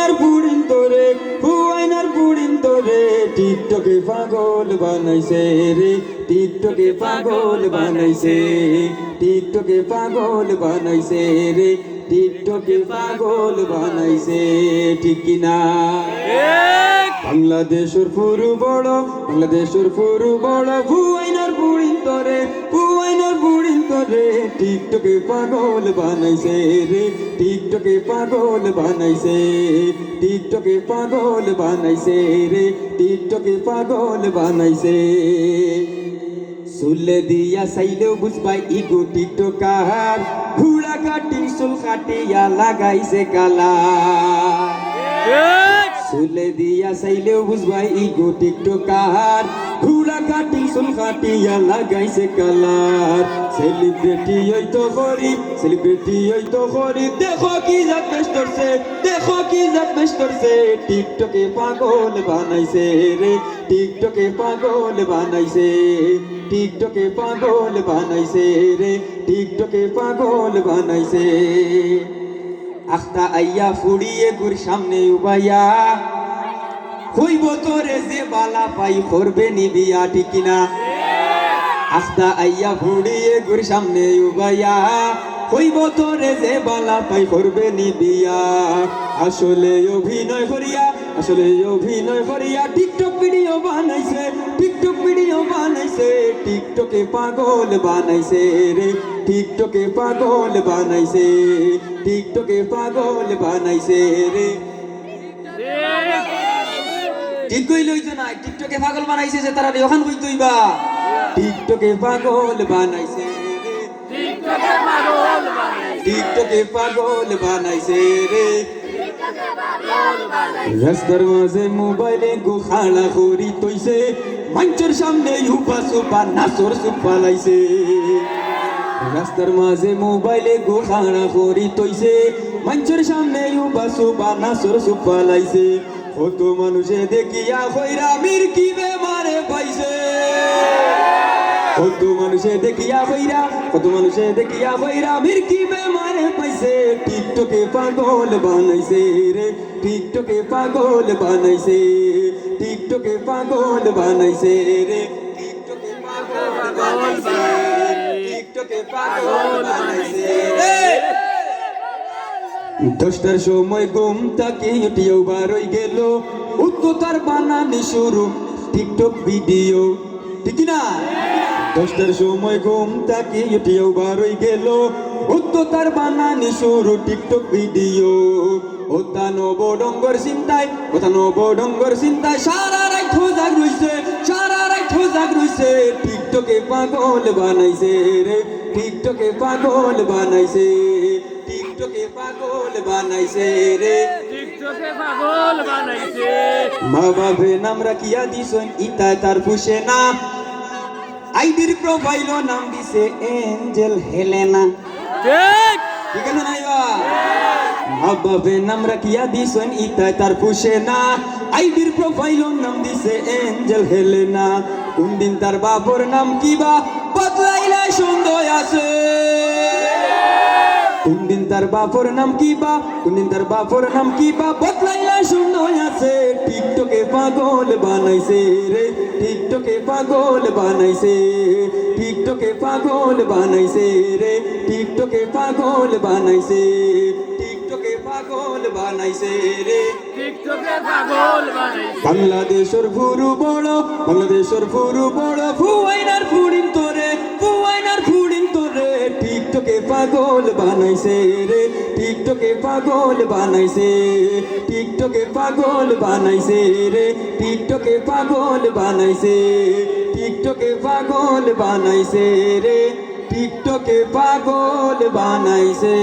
হুয়াইনার বুড়িন তোরে হুয়াইনার বুড়িন তোরে টিকটকে পাগল বানাইছে রে টিকটকে পাগল বানাইছে টিকটকে পাগল বানাইছে রে টিকটকে পাগল বানাইছে ঠিক কিনা বাংলাদেশের পুরু বড় হুয়াইনার বুড়িন তোরে হুয়াইনার বুড়িন তোরে টিকটকে পাগল বানাইছে রে টিকটকে পাগল বানাইছে টিকটকে পাগল বানাইছে রে টিকটকে পাগল বানাইছে সুলে দিয়া সাইলেও বুঝবাই ইগো টিকটকার ঘুড়া কাটিং চুল কাটিয়া লাগাইছে কালা সুলে দিয়া সাইলেও বুঝবাই ইগো টিকটকার ঘুড়া কাটিং চুল কাটিয়া লাগাইছে কালার সেলিব্রিটি হইতো গরিব দেখো কি জাত পেশ করছে টিকটকে পাগল বানাইছে রে টিকটকে পাগল বানাইছে টিকটকে পাগল বানাইছে রে টিকটকে পাগল বানাইছে আখতা আইয়া ফুড়িয়ে গুর সামনে উবাইয়া হইব তোরে যে বালা পাই করবে নিবিয়া ঠিক কিনা আখতা আইয়া ফুড়িয়ে গুর সামনে উবাইয়া হইব তোরে যে বালা পাই করবে নিবিয়া আসলে অভিনয় করিয়া টিকটক ভিডিও বানাইছে টিকটকে পাগল বানাইছে রে টিকটকে পাগল বানাইছে টিকটকে পাগল বানাইছে রে ঠিক কইলই তো না টিকটকে পাগল বানাইছে যে তারা ওখান কই তুইবা টিকটকে পাগল বানাইছে রে টিকটকে পাগল বানাইছে রে রাস্তার মাঝে মোবাইলে গোখালা করি তৈছে মঞ্চের সামনে ইউপা সুপা নাচর সুপা লাইছে রাস্তার মাঝে মোবাইলে গোখালা করি তৈছে মঞ্চের সামনে ইউপা সুপা নাচর সুপা লাইছে কত মানুষে দেখিয়া কইরা মির কি বেমারে পাইছে কত মানুষে দেখিয়া কইরা মির কি বেমারে পাইছে টিকটকে পাগল বানাইছে রে টিকটকে পাগল বানাইছে টিকটকে পাগল বানাইছে রে টিকটকে পাগল বানাইছে টিকটকে পাগল বানাইছে রে 10টার সময় ঘুম থেকে উঠিও বার হই গেল উত্তর তার বানানি শুরু টিকটক ভিডিও ঠিক না 10টার সময় ঘুম থেকে উঠিও বার হই গেল উত্তর তার বানানি শুরু টিকটক ভিডিও ওতা নবডঙ্গর চিন্তায় সারা রাত জাগ রইছে টিকটকে পাগল বানাইছে রে টিকটকে পাগল বানাইছে টিকটকে পাগল বানাইছে রে টিকটকে পাগল বানাইছে মা বাপে নাম রাখিয়া দিছেন ইতায় তার পুষে না আইডির প্রোফাইল নাম দিছে এঞ্জেল হেলেনা ঠিক আছে নাইবা মা বাপে নাম রাখিয়া দিছেন ইতায় তার পুষে না আইডির প্রোফাইল নাম দিছে এঞ্জেল হেলেনা কোন দিন তার বাপর নাম কিবা বদলাইলে সন্দেহ আছে কোন দিন তার বাপর নাম কিবা বদলাইলে সন্দেহ আছে টিকটকে পাগল বানাইছে রে টিকটকে পাগল বানাইছে টিকটকে পাগল বানাইছে রে টিকটকে পাগল বানাইছে টিকটকে পাগল বানাইছে রে টিকটকে পাগল বানাইছে বাংলাদেশের পুরু বড় হুয়াইনার বুড়িন তোরে টিকটকে পাগল বানাইছে রে টিকটকে পাগল বানাইছে টিকটকে পাগল বানাইছে রে টিকটকে পাগল বানাইছে টিকটকে পাগল বানাইছে রে টিকটকে পাগল বানাইছে